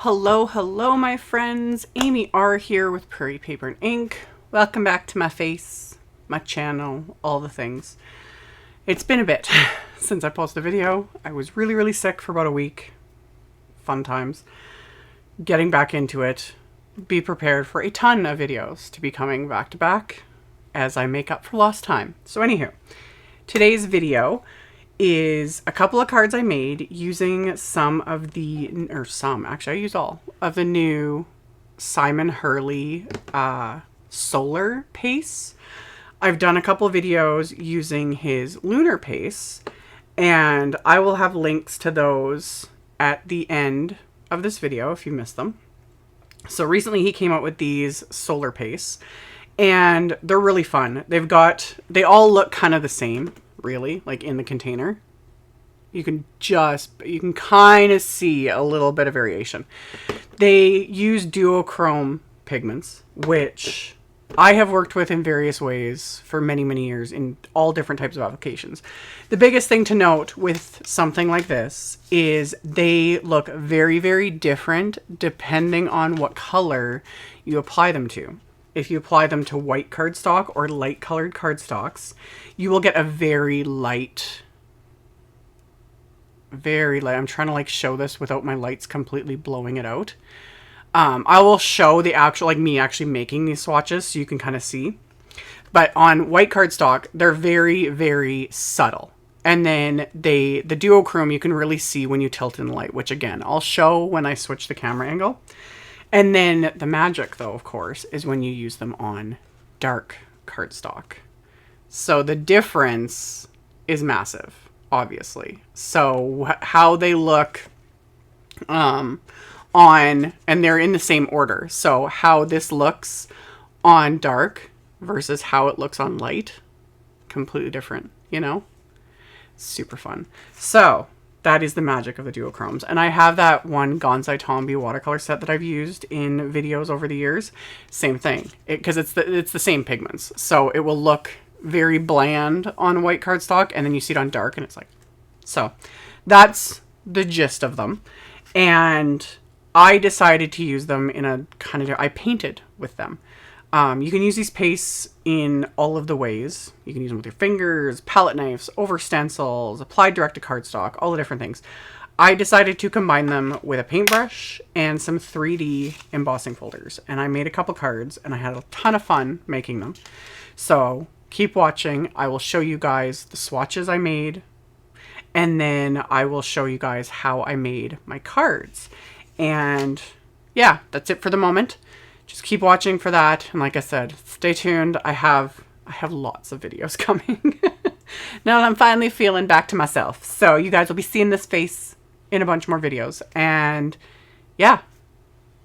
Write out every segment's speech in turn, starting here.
Hello, my friends. AmyR here with Prairie Paper and Ink. Welcome back to my face, my channel, all the things. It's been a bit since I posted a video. I was really sick for about a week. Fun times. Getting back into it. Be prepared for a ton of videos to be coming back to back as I make up for lost time. So anywho, today's video is a couple of cards I made using actually I use all of the new Simon Hurley solar paste. I've done a couple of videos using his lunar paste, and I will have links to those at the end of this video if you missed them. So recently he came out with these solar pastes, and they're really fun. They all look kind of the same, really, like in the container. You can kind of see a little bit of variation. They use duochrome pigments, which I have worked with in various ways for many years in all different types of applications. The biggest thing to note with something like this is they look very different depending on what color you apply them to. If you apply them to white cardstock or light colored cardstocks, you will get a very light. I'm trying to show this without my lights completely blowing it out. I will show the actual, me actually making these swatches so you can kind of see. But on white cardstock, they're very subtle. And then the duochrome you can really see when you tilt in the light, which again, I'll show when I switch the camera angle. And then the magic, though, of course, is when you use them on dark cardstock. So the difference is massive, obviously. So how they look and they're in the same order. So how this looks on dark versus how it looks on light, completely different, Super fun. So that is the magic of the duochromes. And I have that one Gonzai Tomby watercolor set that I've used in videos over the years. Same thing, because it's the same pigments. So it will look very bland on white cardstock, and then you see it on dark, and it's like... So that's the gist of them. And I decided to use them in a kind of... I painted with them. You can use these pastes in all of the ways. You can use them with your fingers, palette knives, over stencils, apply direct to cardstock, all the different things. I decided to combine them with a paintbrush and some 3D embossing folders. And I made a couple cards, and I had a ton of fun making them. So keep watching. I will show you guys the swatches I made, and then I will show you guys how I made my cards. And yeah, that's it for the moment. Just keep watching for that. And like I said, stay tuned. I have lots of videos coming now that I'm finally feeling back to myself. So you guys will be seeing this face in a bunch more videos. And yeah,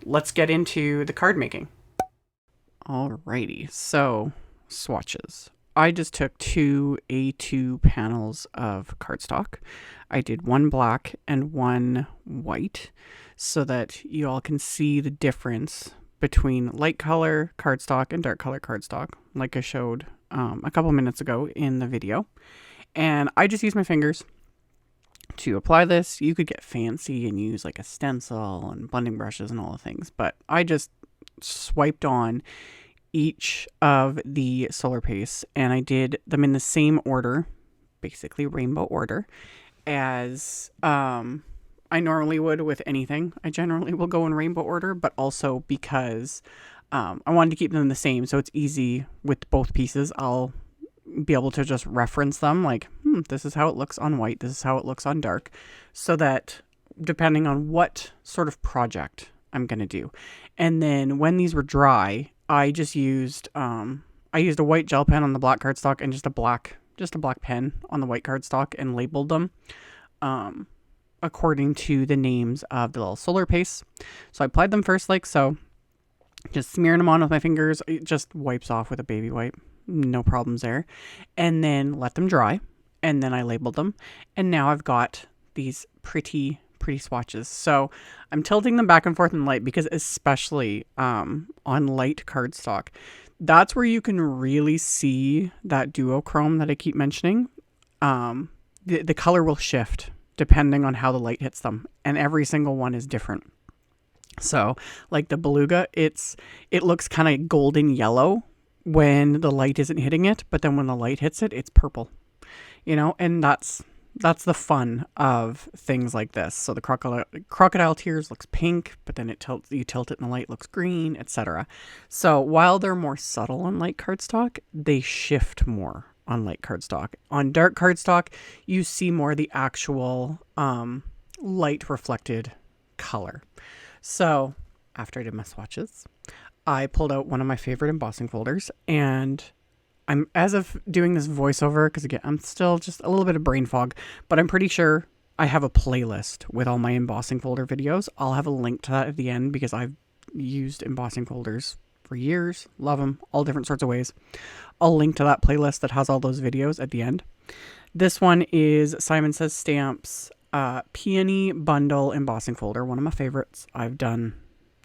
let's get into the card making. Alrighty, so swatches. I just took 2 A2 panels of cardstock. I did one black and one white so that you all can see the difference between light color cardstock and dark color cardstock, like I showed a couple minutes ago in the video. And I just use my fingers to apply this. You could get fancy and use a stencil and blending brushes and all the things, but I just swiped on each of the solar pastes, and I did them in the same order, basically rainbow order, as I normally would with anything. I generally will go in rainbow order, but also because I wanted to keep them the same, so it's easy with both pieces. I'll be able to just reference them, this is how it looks on white, this is how it looks on dark, so that depending on what sort of project I'm going to do. And then when these were dry, I just used a white gel pen on the black cardstock and just a black pen on the white cardstock, and labeled them according to the names of the little solar pastes. So I applied them first like so, just smearing them on with my fingers. It just wipes off with a baby wipe, no problems there. And then let them dry, and then I labeled them, and now I've got these pretty swatches. So I'm tilting them back and forth in light, because especially on light cardstock, that's where you can really see that duochrome that I keep mentioning. The color will shift depending on how the light hits them, and every single one is different. So like the Beluga, it looks kind of golden yellow when the light isn't hitting it, but then when the light hits it, it's purple, and that's the fun of things like this. So the crocodile tears looks pink, but then you tilt it and the light looks green, etc. So while they're more subtle on light cardstock, they shift more on light cardstock. On dark cardstock, you see more of the actual light reflected color. So after I did my swatches, I pulled out one of my favorite embossing folders, and I'm, as of doing this voiceover, because again, I'm still just a little bit of brain fog, but I'm pretty sure I have a playlist with all my embossing folder videos. I'll have a link to that at the end because I've used embossing folders for years. Love them, all different sorts of ways. I'll link to that playlist that has all those videos at the end. This one is Simon Says Stamps Peony Bundle Embossing Folder, one of my favorites. I've done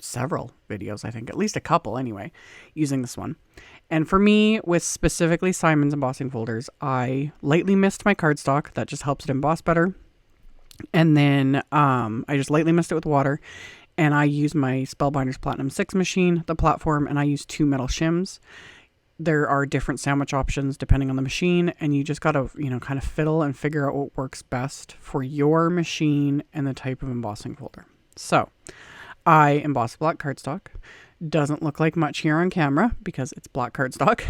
several videos, I think, at least a couple anyway, using this one. And for me, with specifically Simon's embossing folders, I lightly mist my cardstock. That just helps it emboss better. And then I just lightly mist it with water. And I use my Spellbinders Platinum 6 machine, the platform, and I use 2 metal shims. There are different sandwich options depending on the machine, and you just got to, kind of fiddle and figure out what works best for your machine and the type of embossing folder. So I emboss black cardstock. Doesn't look like much here on camera because it's black cardstock.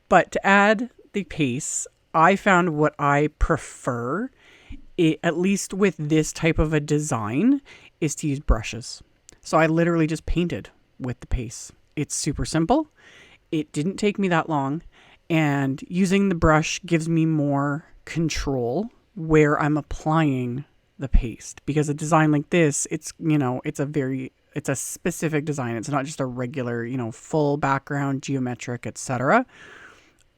But to add the paste, I found what I prefer, at least with this type of a design, is to use brushes. So I literally just painted with the paste. It's super simple. It didn't take me that long. And using the brush gives me more control where I'm applying the paste, because a design like this, it's a specific design. It's not just a regular, full background, geometric, etc.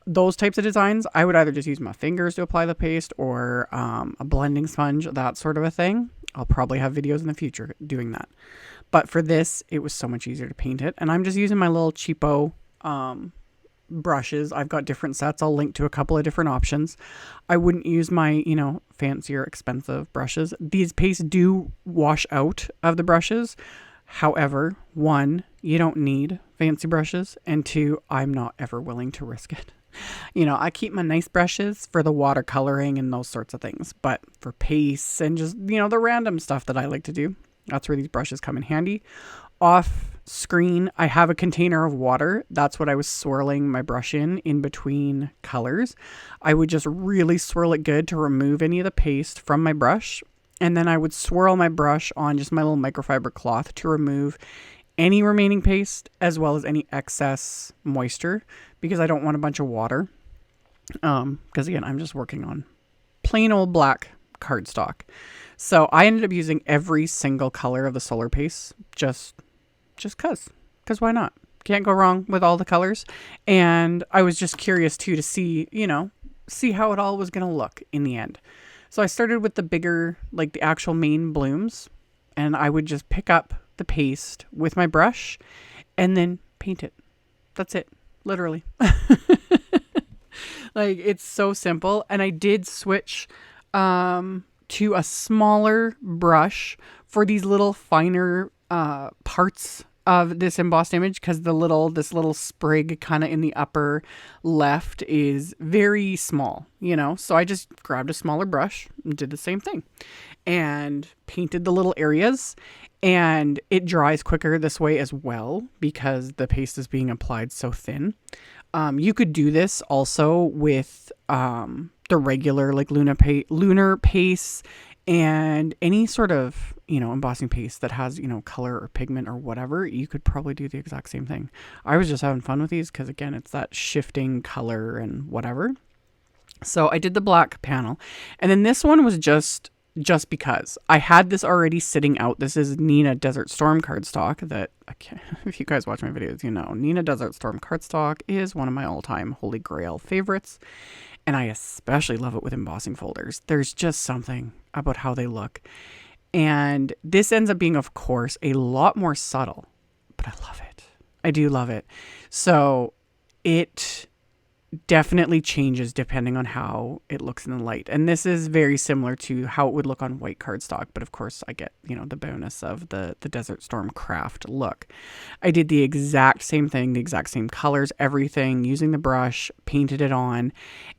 Those types of designs, I would either just use my fingers to apply the paste or a blending sponge, that sort of a thing. I'll probably have videos in the future doing that. But for this, it was so much easier to paint it. And I'm just using my little cheapo brushes. I've got different sets. I'll link to a couple of different options. I wouldn't use my, fancier, expensive brushes. These pastes do wash out of the brushes. However, 1, you don't need fancy brushes, and 2, I'm not ever willing to risk it. I keep my nice brushes for the watercoloring and those sorts of things, but for pastes and just, the random stuff that I like to do, that's where these brushes come in handy. Off screen, I have a container of water. That's what I was swirling my brush in between colors. I would just really swirl it good to remove any of the paste from my brush. And then I would swirl my brush on just my little microfiber cloth to remove any remaining paste as well as any excess moisture, because I don't want a bunch of water. Because again, I'm just working on plain old black cardstock. So I ended up using every single color of the solar paste just because why not? Can't go wrong with all the colors. And I was just curious too to see how it all was going to look in the end. So I started with the bigger, like the actual main blooms, and I would just pick up the paste with my brush and then paint it. That's it, literally. Like, it's so simple. And I did switch to a smaller brush for these little finer parts of this embossed image, because this little sprig kind of in the upper left is very small, so I just grabbed a smaller brush and did the same thing and painted the little areas, and it dries quicker this way as well because the paste is being applied so thin. You could do this also with the regular like lunar paste and any sort of, embossing paste that has, color or pigment or whatever. You could probably do the exact same thing. I was just having fun with these because, again, it's that shifting color and whatever. So I did the black panel. And then this one was just because I had this already sitting out. This is Nina Desert Storm cardstock that, if you guys watch my videos, Nina Desert Storm cardstock is one of my all-time holy grail favorites. And I especially love it with embossing folders. There's just something about how they look. And this ends up being, of course, a lot more subtle, but I love it. I do love it. So it definitely changes depending on how it looks in the light. And this is very similar to how it would look on white cardstock. But of course I get, the bonus of the Desert Storm craft look. I did the exact same thing, the exact same colors, everything, using the brush, painted it on,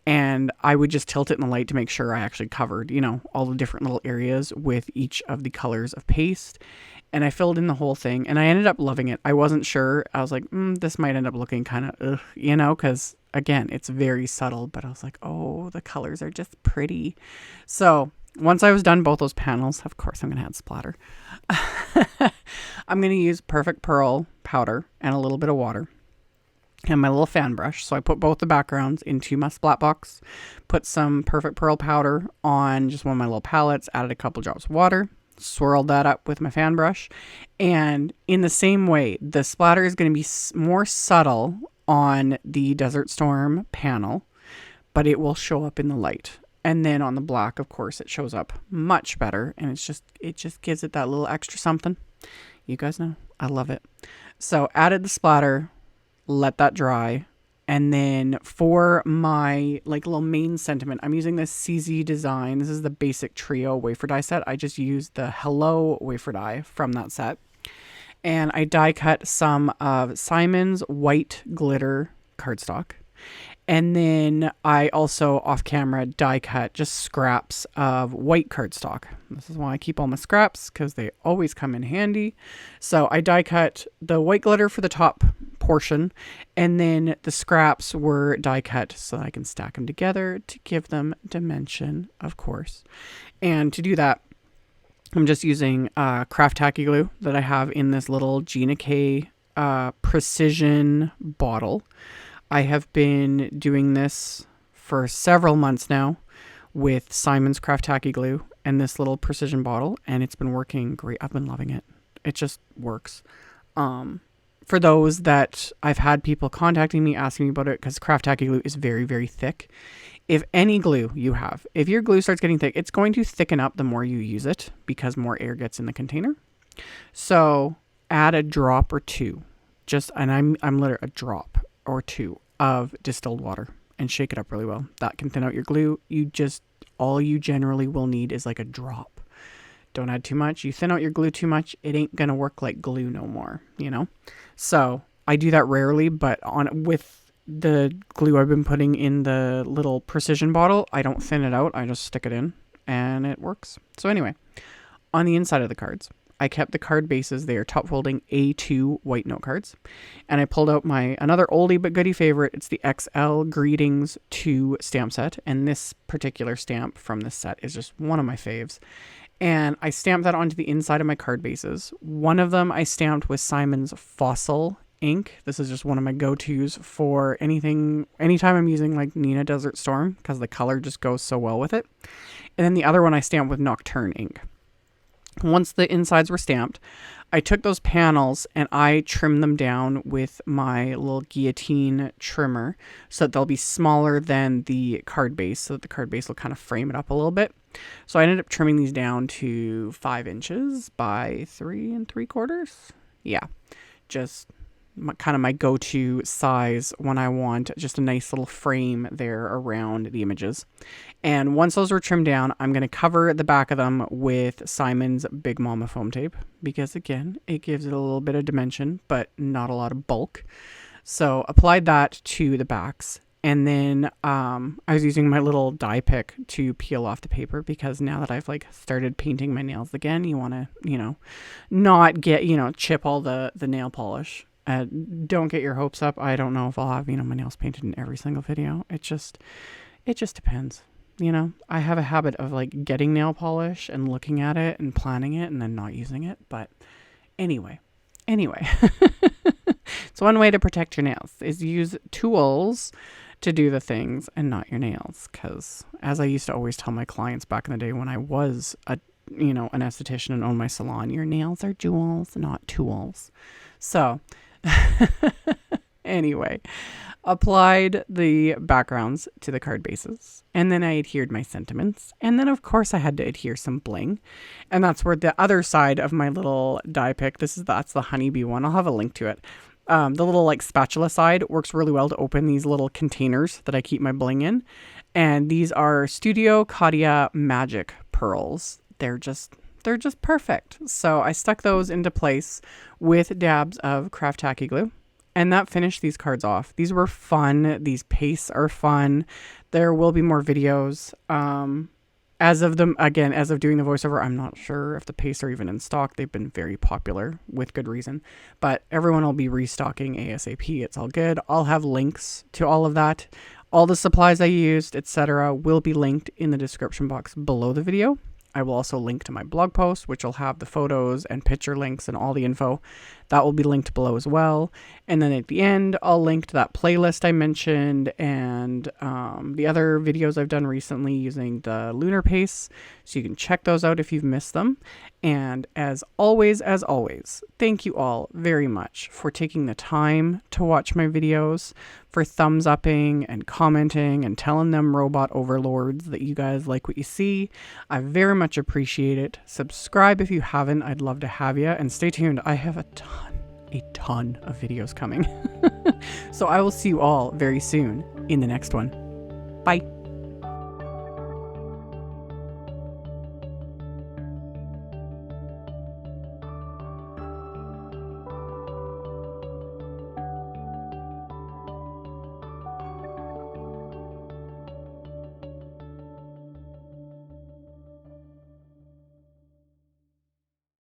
and I would just tilt it in the light to make sure I actually covered, all the different little areas with each of the colors of paste. And I filled in the whole thing, and I ended up loving it. I wasn't sure. I was like, this might end up looking kind of, because, again, it's very subtle. But I was like, oh, the colors are just pretty. So once I was done both those panels, of course, I'm going to add splatter. I'm going to use Perfect Pearl powder and a little bit of water and my little fan brush. So I put both the backgrounds into my splat box, put some Perfect Pearl powder on just one of my little palettes, added a couple drops of water, swirled that up with my fan brush. And in the same way, the splatter is going to be more subtle on the Desert Storm panel, but it will show up in the light. And then on the black, of course, it shows up much better. And it just gives it that little extra something. You guys know, I love it. So added the splatter, let that dry. And then for my little main sentiment, I'm using this CZ Design. This is the basic trio wafer die set. I just used the Hello wafer die from that set. And I die cut some of Simon's white glitter cardstock. And then I also off camera die cut just scraps of white cardstock. This is why I keep all my scraps, because they always come in handy. So I die cut the white glitter for the top portion, and then the scraps were die cut so that I can stack them together to give them dimension, of course. And to do that, I'm just using craft tacky glue that I have in this little Gina K precision bottle. I have been doing this for several months now with Simon's craft tacky glue and this little precision bottle, and it's been working great. I've been loving it. It just works. For those that I've had people contacting me asking me about it, because craft tacky glue is very, very thick. If any glue you have, if your glue starts getting thick, it's going to thicken up the more you use it because more air gets in the container. So add a drop or two, and I'm literally a drop or two of distilled water and shake it up really well. That can thin out your glue. All you generally will need is like a drop. Don't add too much. You thin out your glue too much, it ain't gonna work like glue no more, So I do that rarely, but with the glue I've been putting in the little precision bottle, I don't thin it out. I just stick it in and it works. So anyway, on the inside of the cards, I kept the card bases. They are top folding A2 white note cards. And I pulled out my another oldie but goodie favorite. It's the XL Greetings 2 stamp set. And this particular stamp from this set is just one of my faves. And I stamped that onto the inside of my card bases. One of them I stamped with Simon's Fossil ink. This is just one of my go-tos for anytime I'm using like Nina Desert Storm, because the color just goes so well with it. And then the other one I stamped with Nocturne ink. Once the insides were stamped, I took those panels and I trimmed them down with my little guillotine trimmer so that they'll be smaller than the card base, so that the card base will kind of frame it up a little bit. So I ended up trimming these down to 5 inches by 3 3/4. Yeah, just kind of my go-to size when I want just a nice little frame there around the images. And once those were trimmed down, I'm going to cover the back of them with Simon's Big Mama foam tape, because again, it gives it a little bit of dimension, but not a lot of bulk. So applied that to the backs. And then I was using my little die pick to peel off the paper, because now that I've started painting my nails again, you want to, not get, chip all the nail polish. Don't get your hopes up. I don't know if I'll have, my nails painted in every single video. It just depends. I have a habit of getting nail polish and looking at it and planning it and then not using it. But anyway, it's one way to protect your nails is use tools to do the things and not your nails. Because as I used to always tell my clients back in the day when I was an esthetician and owned my salon, your nails are jewels, not tools. So anyway, applied the backgrounds to the card bases, and then I adhered my sentiments, and then of course I had to adhere some bling, and that's where the other side of my little die pick, that's the honeybee one, I'll have a link to it. the little like spatula side works really well to open these little containers that I keep my bling in. And these are Studio Katia Magic Pearls. They're just perfect. So I stuck those into place with dabs of Craft Tacky Glue. And that finished these cards off. These were fun. These pastes are fun. There will be more videos. As of doing the voiceover, I'm not sure if the pastes are even in stock. They've been very popular with good reason, but everyone will be restocking ASAP. It's all good. I'll have links to all of that. All the supplies I used, etc., will be linked in the description box below the video. I will also link to my blog post, which will have the photos and picture links and all the info. That will be linked below as well. And then at the end, I'll link to that playlist I mentioned and the other videos I've done recently using the lunar paste. So you can check those out if you've missed them. And as always, thank you all very much for taking the time to watch my videos, for thumbs upping and commenting and telling them robot overlords that you guys like what you see. I very much appreciate it. Subscribe if you haven't. I'd love to have you. And stay tuned. I have a ton of videos coming. So I will see you all very soon in the next one. Bye.